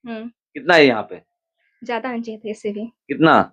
कितना है यहाँ पे? ज्यादा आना चाहिए था इससे भी। कितना?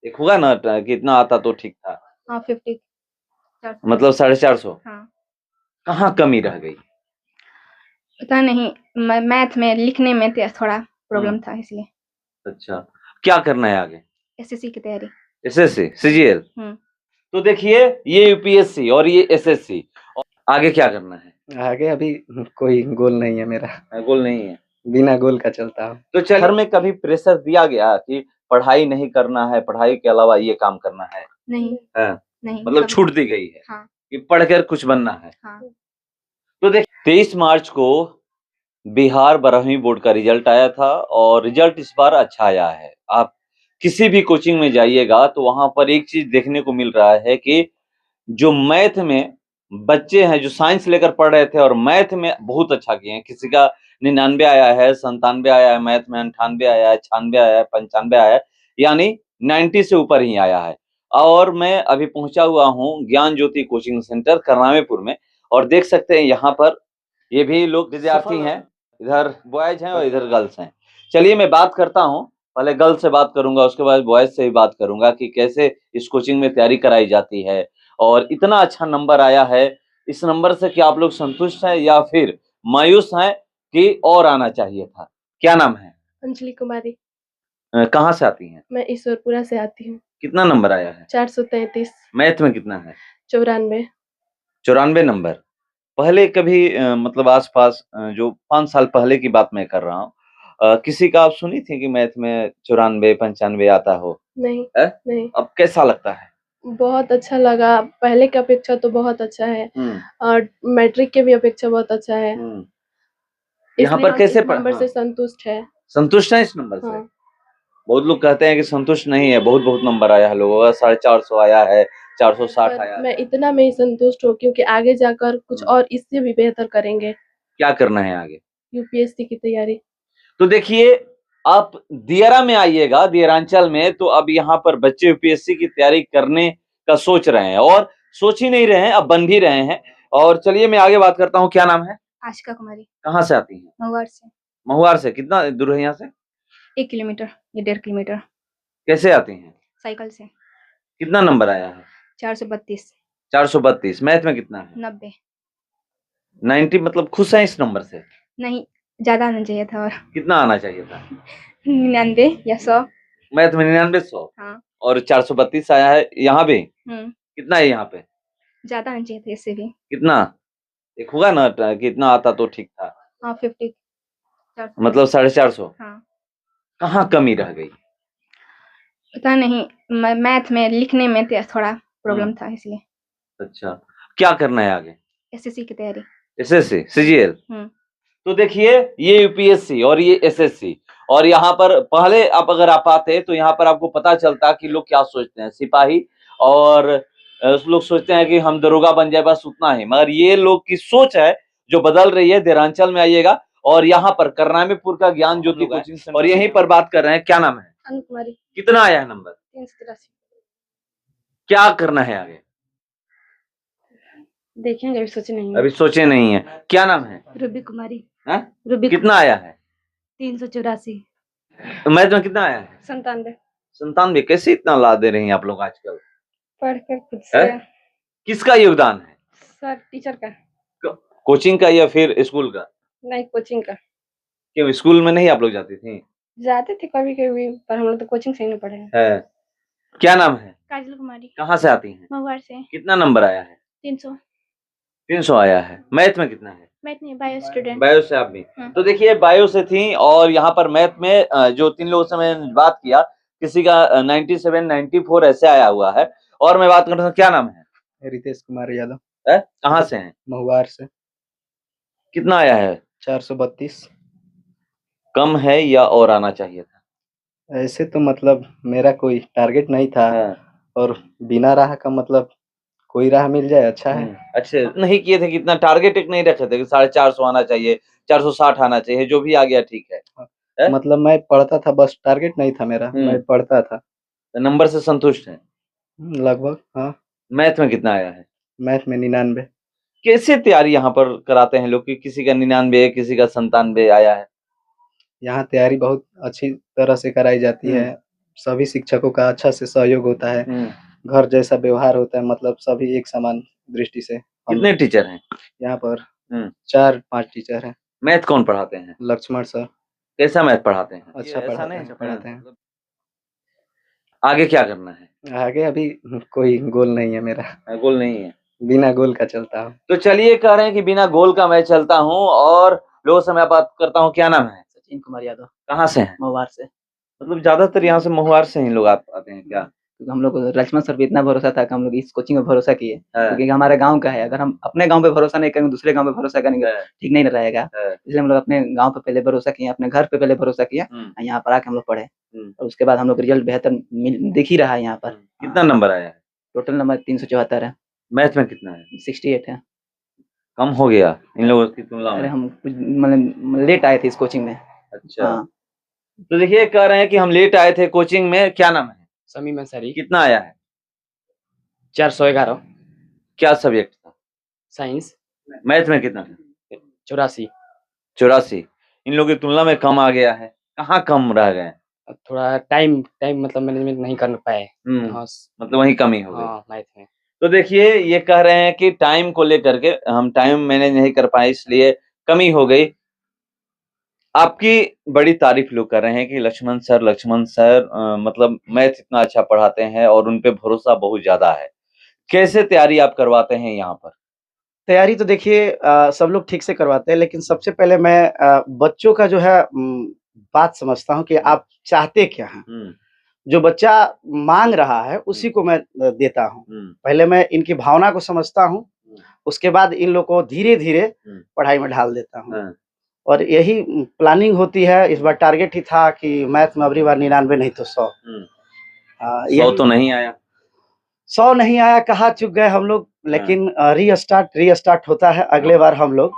एक होगा ना कितना आता तो ठीक था। हाँ 50। मतलब 450। हाँ कहाँ कमी रह गई? पता नहीं, मैथ में लिखने में थोड़ा प्रॉब्लम हम्म। था इसलिए। अच्छा, क्या करना है आगे? एसएससी की तैयारी। SSC CGL? हम्म। तो देखिए, ये यूपीएससी और ये एसएससी, आगे क्या करना है? आगे अभी कोई गोल नहीं है मेरा, गोल नहीं है? बिना गोल का चलता हूँ। तो चलिए, घर में कभी प्रेशर दिया गया कि पढ़ाई नहीं करना है, पढ़ाई के अलावा ये काम करना है? नहीं। है? नहीं मतलब कभी। छूट दी गई है हाँ। कि पढ़कर कुछ बनना है। हाँ। तो देखिए, 23 मार्च को बिहार 12वीं बोर्ड का रिजल्ट आया था और रिजल्ट इस बार अच्छा आया है। आप किसी भी कोचिंग में जाइएगा तो वहां पर एक चीज देखने को मिल रहा है कि जो मैथ में बच्चे हैं, जो साइंस लेकर पढ़ रहे थे और मैथ में बहुत अच्छा किए हैं, किसी का 99 आया है, 97 आया है, मैथ में 98 आया है, 96 आया है, 95 आया है, यानी 90 से ऊपर ही आया है। और मैं अभी पहुंचा हुआ हूं ज्ञान ज्योति कोचिंग सेंटर करनामेपुर में, और देख सकते हैं यहाँ पर ये भी लोग विद्यार्थी हैं, इधर बॉयज हैं और इधर गर्ल्स हैं। चलिए मैं बात करता हूँ, पहले गर्ल्स से बात करूंगा, उसके बाद बॉयज से भी बात करूंगा कि कैसे इस कोचिंग में तैयारी कराई जाती है और इतना अच्छा नंबर आया है। इस नंबर से क्या आप लोग संतुष्ट हैं या फिर मायूस हैं कि और आना चाहिए था? क्या नाम है? अंजलि कुमारी। कहाँ से आती हैं? मैं ईश्वरपुरा से आती हूँ। कितना नंबर आया है? 433। मैथ में कितना है? 94। 94 नंबर। पहले कभी मतलब आसपास जो 5 साल पहले की बात मैं कर रहा हूँ, किसी का आप सुनी थी कि मैथ में 94 95 आता हो? नहीं। है? नहीं। अब कैसा लगता है? बहुत अच्छा लगा, पहले की अपेक्षा तो बहुत अच्छा है और मैट्रिक के भी अपेक्षा बहुत अच्छा है। यहाँ पर कैसे नंबर से संतुष्ट है। संतुष्ट है इस नंबर से? हाँ। बहुत लोग कहते हैं कि संतुष्ट नहीं है, बहुत बहुत नंबर आया है लोगों का, 450 आया है, 460 आया मैं है। इतना में ही संतुष्ट हूँ क्योंकि आगे जाकर कुछ और इससे भी बेहतर करेंगे। क्या करना है आगे? यूपीएससी की तैयारी। तो देखिए, आप दियरा में आइएगा, दियरांचल में, तो अब यहाँ पर बच्चे यूपीएससी की तैयारी करने का सोच रहे हैं और सोच ही नहीं रहे हैं, अब बन भी रहे हैं। और चलिए मैं आगे बात करता हूँ, क्या नाम है? आशिका कुमारी। कहाँ से आती हैं? महुआर से। महुआर से? कितना दूर है यहाँ से? 1 किलोमीटर या 1.5 किलोमीटर। कैसे आती हैं? साइकिल से। कितना नंबर आया है? 432। 432। मैथ में कितना है? 90। 90, मतलब खुश है इस नंबर से? नहीं, ज्यादा आना चाहिए था और। कितना आना चाहिए था? 99 या 100। मैथ में 99 100। हाँ। और 432 आया है यहाँ भी? कितना है यहाँ पे? ज्यादा आना चाहिए था इससे भी। कितना? एक होगा ना कितना आता तो ठीक था। हाँ 50। मतलब 450। हाँ। कहाँ कमी रह गई? पता नहीं, मैथ में लिखने में थोड़ा प्रॉब्लम था इसलिए। अच्छा, क्या करना है आगे? एसएससी की तैयारी। SSC CGL? तो देखिए, ये यूपीएससी और ये एसएससी, और यहाँ पर पहले आप अगर आप आते तो यहाँ पर आपको पता चलता कि लोग क्या सोचते हैं, सिपाही और लोग सोचते हैं कि हम दरोगा बन जाए, बस उतना ही। मगर ये लोग की सोच है जो बदल रही है। देरांचल में आइएगा और यहाँ पर करनामेपुर का ज्ञान ज्योति कोचिंग सेंटर, और यहीं पर बात कर रहे हैं। क्या नाम है? अनु कुमारी। कितना आया है नंबर? 383। क्या करना है आगे? देखेंगे, अभी सोचे नहीं है। अभी सोचे नहीं है। क्या नाम है? रूबी कुमारी। है? रूबी। कितना आया है? 384। मैथ में कितना आया है? 97। 97। कैसे इतना ला दे रही हैं आप लोग आजकल? पढ़कर खुद से। किसका योगदान है? सर टीचर का। कोचिंग का या फिर स्कूल का? नहीं, कोचिंग का। क्यों, स्कूल में नहीं आप लोग जाती थी? जाते थे कभी कभी, पर हम लोग तो कोचिंग से ही नहीं पढ़े हैं। है। क्या नाम है? काजल कुमारी। कहाँ से आती हैं? महुआर से। कितना नंबर आया है? 300। 300 आया है। मैथ में कितना है? मैथ नहीं, बायो स्टूडेंट। बायो से आप भी? तो देखिए, बायो से थी और यहाँ पर मैथ में जो 3 लोगों से मैंने बात किया, किसी का 97 94 ऐसे आया हुआ है। और मैं बात करता हूँ, क्या नाम है? रितेश कुमार यादव। कहाँ से हैं? महुआर से। कितना आया है? 432। कम है या और आना चाहिए था? ऐसे तो मतलब मेरा कोई टारगेट नहीं था, और बिना राह का मतलब कोई राह मिल जाए अच्छा है। अच्छे नहीं किए थे, कितना टारगेट एक नहीं रखे थे कि 450 आना चाहिए, 460 आना चाहिए, जो भी आ गया ठीक है। मतलब मैं पढ़ता था, बस टारगेट नहीं था मेरा, मैं पढ़ता था। नंबर से संतुष्ट है? लगभग हाँ। मैथ में कितना आया है? मैथ में 99। कैसे तैयारी यहाँ पर कराते हैं लोग कि किसी का 99 किसी का 97 आया है? यहाँ तैयारी बहुत अच्छी तरह से कराई जाती है। सभी शिक्षकों का अच्छा से सहयोग होता है। घर जैसा व्यवहार होता है, मतलब सभी एक समान दृष्टि से। कितने टीचर हैं यहाँ पर 4-5 टीचर हैं। मैथ कौन पढ़ाते हैं? लक्ष्मण सर कैसा मैथ पढ़ाते हैं? अच्छा पढ़ाते हैं। आगे क्या करना है? आगे अभी कोई गोल नहीं है मेरा। गोल नहीं है, बिना गोल का चलता हूँ। तो चलिए कह रहे हैं कि बिना गोल का मैं चलता हूँ और लोगों से मैं बात करता हूँ। क्या नाम है? सचिन कुमार यादव। कहाँ से हैं? महुआर से। मतलब ज्यादातर यहाँ से महुआर से ही लोग आते हैं क्या? क्योंकि हम लोग को लक्ष्मण सर पे इतना भरोसा था कि हम लोग इस कोचिंग पे भरोसा किए, क्योंकि हमारे गांव का है। अगर हम अपने गांव पे भरोसा नहीं करेंगे, दूसरे गांव पे भरोसा करेंगे, ठीक नहीं रहेगा। इसलिए हम लोग अपने गांव पे पहले भरोसा किए, अपने घर पे पहले भरोसा किया, यहाँ पर आके हम लोग पढ़े और उसके बाद हम लोग रिजल्ट बेहतर दिख ही रहा है यहाँ पर। कितना नंबर आया है? टोटल नंबर 374 है। मैथ में कितना है? 68 है। कम हो गया इन लोगों की तुलना में? अरे हम मतलब लेट आए थे इस कोचिंग में। अच्छा, तो देखिए कह रहे हैं कि हम लेट आए थे कोचिंग में। क्या नाम है? समीम अंसारी। कितना आया है? 411। क्या सब्जेक्ट था? साइंस। मैथ में कितना था? 84। इन लोगों की तुलना में कम आ गया है। कहाँ कम रह गए? थोड़ा टाइम मतलब मैनेजमेंट नहीं कर पाए। मतलब वही कमी हो गई मैथ में। तो देखिए ये कह रहे हैं कि टाइम को लेकर के हम टाइम मैनेज नहीं कर पाए, इसलिए कमी हो गई। आपकी बड़ी तारीफ लोग कर रहे हैं कि लक्ष्मण सर मतलब मैथ इतना अच्छा पढ़ाते हैं और उन पे भरोसा बहुत ज्यादा है। कैसे तैयारी आप करवाते हैं यहाँ पर? तैयारी तो देखिए सब लोग ठीक से करवाते हैं, लेकिन सबसे पहले मैं बच्चों का जो है बात समझता हूँ कि आप चाहते क्या हैं। जो बच्चा मांग रहा है उसी को मैं देता हूँ। पहले मैं इनकी भावना को समझता हूँ, उसके बाद इन लोग को धीरे-धीरे पढ़ाई में ढाल देता हूँ। और यही प्लानिंग होती है। इस बार टारगेट ही था कि मैथ में अबरी बार 99 नहीं तो 100। 100 तो नहीं आया। 100 नहीं आया, कहाँ चूक गए हम लोग, लेकिन रीस्टार्ट होता है। अगले बार हम लोग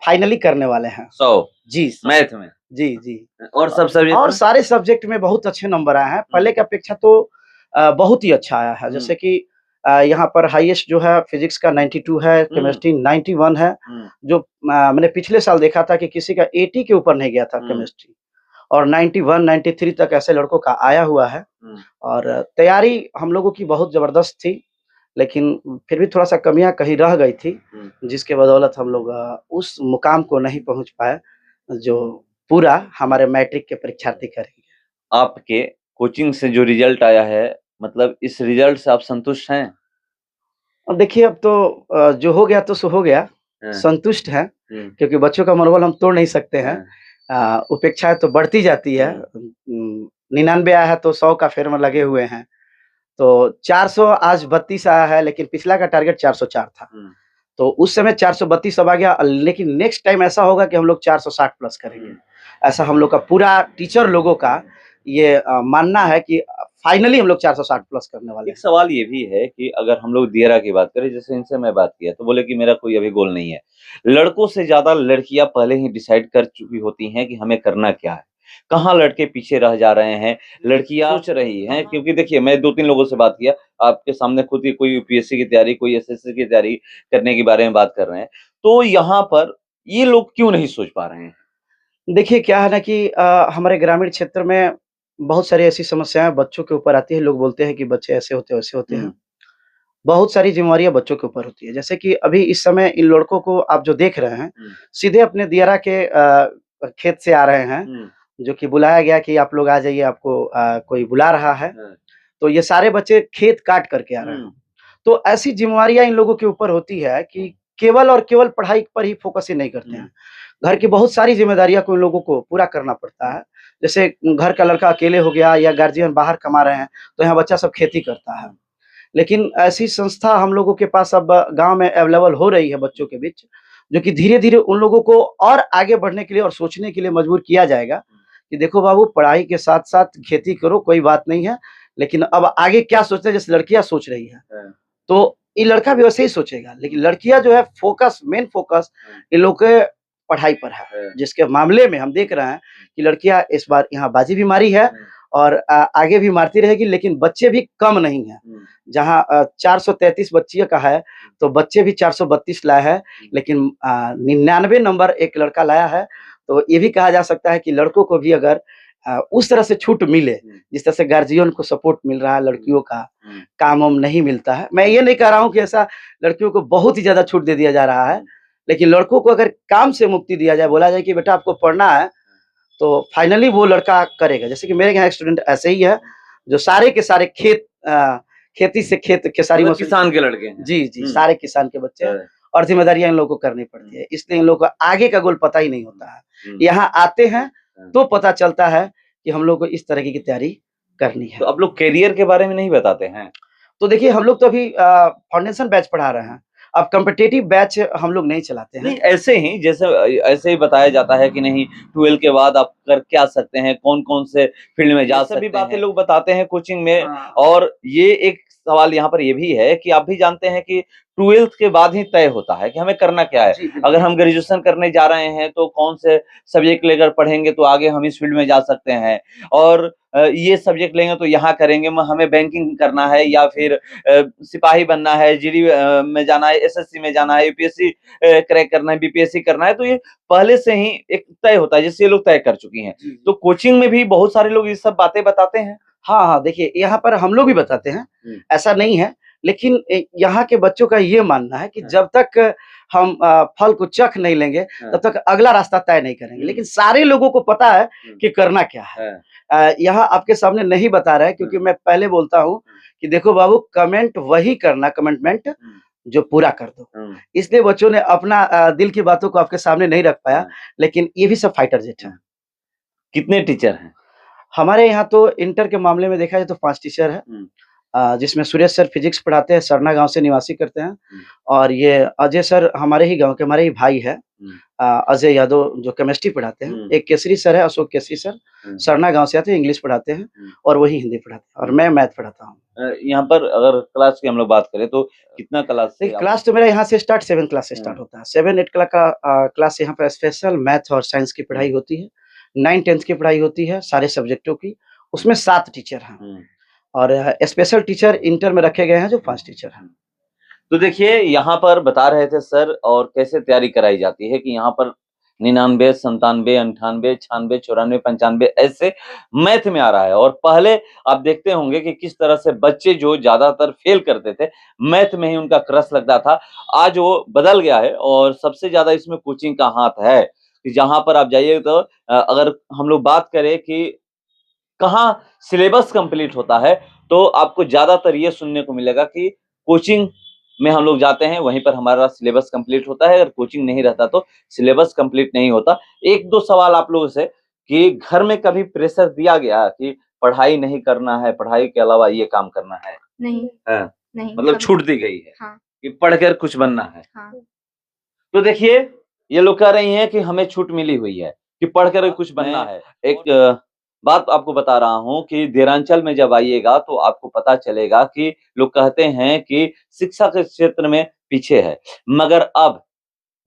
फाइनली करने वाले हैं 100 जी मैथ में। जी। और सब सब्जेक्ट और सारे सब्जेक्ट में बहुत अच्छे नंबर आए हैं। पहले की अपेक्षा तो बहुत ही अच्छा आया है। जैसे कि यहाँ पर हाईएस्ट जो है फिजिक्स का 92 है, केमिस्ट्री 91 है। जो मैंने पिछले साल देखा था कि किसी का 80 के ऊपर नहीं गया था केमिस्ट्री, और 91, 93 तक ऐसे लड़कों का आया हुआ है। और तैयारी हम लोगों की बहुत जबरदस्त थी, लेकिन फिर भी थोड़ा सा कमियां कहीं रह गई थी, जिसके बदौलत हम लोग उस मुकाम को नहीं पहुंच पाए जो पूरा हमारे मैट्रिक के परीक्षार्थी करेंगे। आपके कोचिंग से जो रिजल्ट आया है, मतलब इस रिजल्ट से आप संतुष्ट हैं? और देखिए अब तो जो हो गया तो सो हो गया। संतुष्ट हैं, क्योंकि बच्चों का मनोबल हम तोड़ नहीं सकते हैं। उपेक्षाएं तो बढ़ती जाती है। 99 आया है तो 100 का फेर में लगे हुए हैं। तो 400 आज 32 आया है, लेकिन पिछला का टारगेट 404 था। तो उस समय 432 अब आ गया, लेकिन नेक्स्ट टाइम ऐसा होगा कि हम लोग 460 प्लस करेंगे। ऐसा हम लोग का पूरा टीचर लोगों का ये मानना है कि फाइनली हम लोग 460 प्लस करने वाले हैं। एक सवाल ये भी है कि अगर हम लोग दियरा की बात करें, जैसे इनसे मैं बात किया तो बोले कि मेरा कोई अभी गोल नहीं है। लड़कों से ज्यादा लड़कियां पहले ही डिसाइड कर चुकी होती हैं कि हमें करना क्या है। कहाँ लड़के पीछे रह जा रहे हैं, लड़कियां सोच रही हैं। क्योंकि देखिए मैं 2-3 लोगों से बात किया, आपके सामने खुद ही कोई यूपीएससी की तैयारी, कोई एसएससी की तैयारी करने के बारे में बात कर रहे हैं। तो यहाँ पर ये लोग क्यों नहीं सोच पा रहे हैं? देखिए क्या है ना कि हमारे ग्रामीण क्षेत्र में बहुत सारी ऐसी समस्याएं बच्चों के ऊपर आती है। लोग बोलते हैं कि बच्चे ऐसे होते हैं, वैसे होते हैं। बहुत सारी जिम्मेवारियां बच्चों के ऊपर होती है। जैसे कि अभी इस समय इन लड़कों को आप जो देख रहे हैं, सीधे अपने दियारा के खेत से आ रहे हैं, जो कि बुलाया गया कि आप लोग आ जाइए, आपको कोई बुला रहा है। तो ये सारे बच्चे खेत काट करके आ रहे हैं। तो ऐसी जिम्मेवारियां इन लोगों के ऊपर होती है कि केवल और केवल पढ़ाई पर ही फोकस ही नहीं करते हैं। घर की बहुत सारी जिम्मेदारियां को इन लोगों को पूरा करना पड़ता है। जैसे घर का लड़का अकेले हो गया या गार्जियन बाहर कमा रहे हैं, तो यहाँ बच्चा सब खेती करता है। लेकिन ऐसी संस्था हम लोगों के पास अब गांव में अवेलेबल हो रही है बच्चों के बीच, जो कि धीरे-धीरे उन लोगों को और आगे बढ़ने के लिए और सोचने के लिए मजबूर किया जाएगा कि देखो बाबू, पढ़ाई के साथ-साथ खेती करो, कोई बात नहीं है, लेकिन अब आगे क्या सोचते हैं, जैसे लड़कियां सोच रही है, तो ये लड़का भी वैसे ही सोचेगा। लेकिन लड़कियां जो है मेन फोकस इन लोग के पढ़ाई पर है, जिसके मामले में हम देख रहे हैं कि लड़कियां इस बार यहाँ बाजी भी मारी है और आगे भी मारती रहेगी। लेकिन बच्चे भी कम नहीं है। जहाँ 433 बच्चियों का है, तो बच्चे भी 432 लाए हैं। लेकिन 99 नंबर एक लड़का लाया है, तो ये भी कहा जा सकता है कि लड़कों को भी अगर उस तरह से छूट मिले, जिस तरह से गार्जियन को सपोर्ट मिल रहा है, लड़कियों का काम वाम नहीं मिलता है। मैं ये नहीं कह रहा हूँ कि ऐसा लड़कियों को बहुत ही ज़्यादा छूट दे दिया जा रहा है, लेकिन लड़कों को अगर काम से मुक्ति दिया जाए, बोला जाए कि बेटा आपको पढ़ना है, तो फाइनली वो लड़का करेगा। जैसे कि मेरे यहाँ एक स्टूडेंट ऐसे ही है, जो सारे के सारे खेती से खेसारी मतलब किसान के लड़के हैं। जी, सारे किसान के बच्चे हैं और ज़िम्मेदारियाँ इन लोगों को करनी पड़ती है। इसलिए इन लोगों को आगे का गोल पता ही नहीं होता है। यहाँ आते हैं तो पता चलता है कि हम लोग को इस तरह की तैयारी करनी है। तो आप लोग करियर के बारे में नहीं बताते हैं? तो देखिए, हम लोग तो अभी फाउंडेशन बैच पढ़ा रहे हैं। अब कॉम्पिटिटिव बैच हम लोग नहीं चलाते हैं। नहीं, ऐसे ही जैसे ऐसे ही बताया जाता है कि नहीं 12 के बाद आप कर क्या सकते हैं, कौन-कौन से फील्ड में जा सकते हैं, सभी बातें लोग बताते हैं कोचिंग में। और ये एक सवाल यहाँ पर ये भी है कि आप भी जानते हैं कि 12th के बाद ही तय होता है कि हमें करना क्या है। अगर हम ग्रेजुएशन करने जा रहे हैं तो कौन से सब्जेक्ट लेकर पढ़ेंगे तो आगे हम इस फील्ड में जा सकते हैं, और ये सब्जेक्ट लेंगे तो यहाँ करेंगे, हमें बैंकिंग करना है या फिर सिपाही बनना है, जीडी में जाना है, एसएससी में जाना है, यूपीएससी क्रैक करना है, बीपीएससी करना है। तो ये पहले से ही एक तय होता है, जिससे ये लोग तय कर चुकी हैं। तो कोचिंग में भी बहुत सारे लोग ये सब बातें बताते हैं। हाँ, देखिए यहाँ पर हम लोग भी बताते हैं, ऐसा नहीं है, लेकिन यहाँ के बच्चों का ये मानना है कि जब तक हम फल को चख नहीं लेंगे, तब तक अगला रास्ता तय नहीं करेंगे। लेकिन सारे लोगों को पता है कि करना क्या है। यहाँ आपके सामने नहीं बता रहा है, क्योंकि मैं पहले बोलता हूँ कि देखो बाबू, कमेंट वही करना, कमिटमेंट जो पूरा कर दो। इसलिए बच्चों ने अपना दिल की बातों को आपके सामने नहीं रख पाया, लेकिन ये भी सब फाइटर जेट हैं। कितने टीचर हैं? हमारे यहाँ तो इंटर के मामले में देखा जाए तो 5 टीचर है, जिसमें सुरेश सर फिजिक्स पढ़ाते हैं, सरना गांव से निवासी करते हैं, और ये अजय सर हमारे ही गांव के, हमारे ही भाई है, अजय यादव, जो केमिस्ट्री पढ़ाते हैं। एक केसरी सर है, अशोक केसरी सर, सरना गांव से आते हैं, इंग्लिश पढ़ाते हैं और वही हिंदी पढ़ाते हैं, और मैं मैथ पढ़ाता हूँ। यहाँ पर अगर क्लास की हम लोग बात करें तो कितना क्लास से? क्लास तो मेरा यहाँ से 7 क्लास से स्टार्ट होता है। 7-8 का क्लास यहाँ पर स्पेशल मैथ और साइंस की पढ़ाई होती है। 9-10 की पढ़ाई होती है सारे सब्जेक्टों की, उसमें 7 टीचर हैं, और स्पेशल टीचर इंटर में रखे गए हैं जो 5 टीचर हैं। तो देखिए, यहाँ पर बता रहे थे सर, और कैसे तैयारी कराई जाती है कि यहाँ पर 99, 97, 98, 96, 94, 95 ऐसे मैथ में आ रहा है। और पहले आप देखते होंगे कि किस तरह से बच्चे जो ज्यादातर फेल करते थे, मैथ में ही उनका क्रश लगता था। आज वो बदल गया है, और सबसे ज्यादा इसमें कोचिंग का हाथ है कि जहां पर आप जाइए तो अगर हम लोग बात करें कि कहाँ सिलेबस कंप्लीट होता है, तो आपको ज्यादातर ये सुनने को मिलेगा कि कोचिंग में हम लोग जाते हैं, वहीं पर हमारा सिलेबस कंप्लीट होता है। अगर कोचिंग नहीं रहता तो सिलेबस कंप्लीट नहीं होता। 1-2 सवाल आप लोगों से कि घर में कभी प्रेशर दिया गया कि पढ़ाई नहीं करना है, पढ़ाई के अलावा ये काम करना है? नहीं, हाँ, नहीं, मतलब छूट दी गई है। हाँ। कि पढ़कर कुछ बनना है। हाँ। तो देखिए, ये लोग कह रही हैं कि हमें छूट मिली हुई है कि पढ़कर कुछ बनना है। एक बात आपको बता रहा हूँ कि देरांचल में जब आइएगा तो आपको पता चलेगा कि लोग कहते हैं कि शिक्षा के क्षेत्र में पीछे है, मगर अब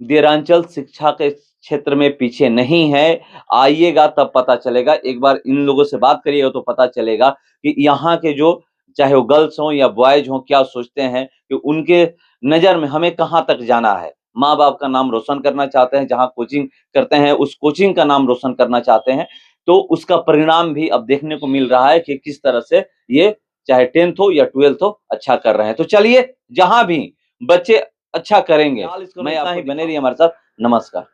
देरांचल शिक्षा के क्षेत्र में पीछे नहीं है। आइएगा तब पता चलेगा। एक बार इन लोगों से बात करिएगा तो पता चलेगा कि यहाँ के जो, चाहे वो गर्ल्स हों या बॉयज हों, क्या सोचते हैं कि उनके नजर में हमें कहाँ तक जाना है। माँ बाप का नाम रोशन करना चाहते हैं, जहाँ कोचिंग करते हैं उस कोचिंग का नाम रोशन करना चाहते हैं। तो उसका परिणाम भी अब देखने को मिल रहा है कि किस तरह से ये, चाहे 10th हो या 12th हो, अच्छा कर रहे हैं। तो चलिए, जहां भी बच्चे अच्छा करेंगे, मैं इतना ही, बने रहिए हमारे साथ। नमस्कार।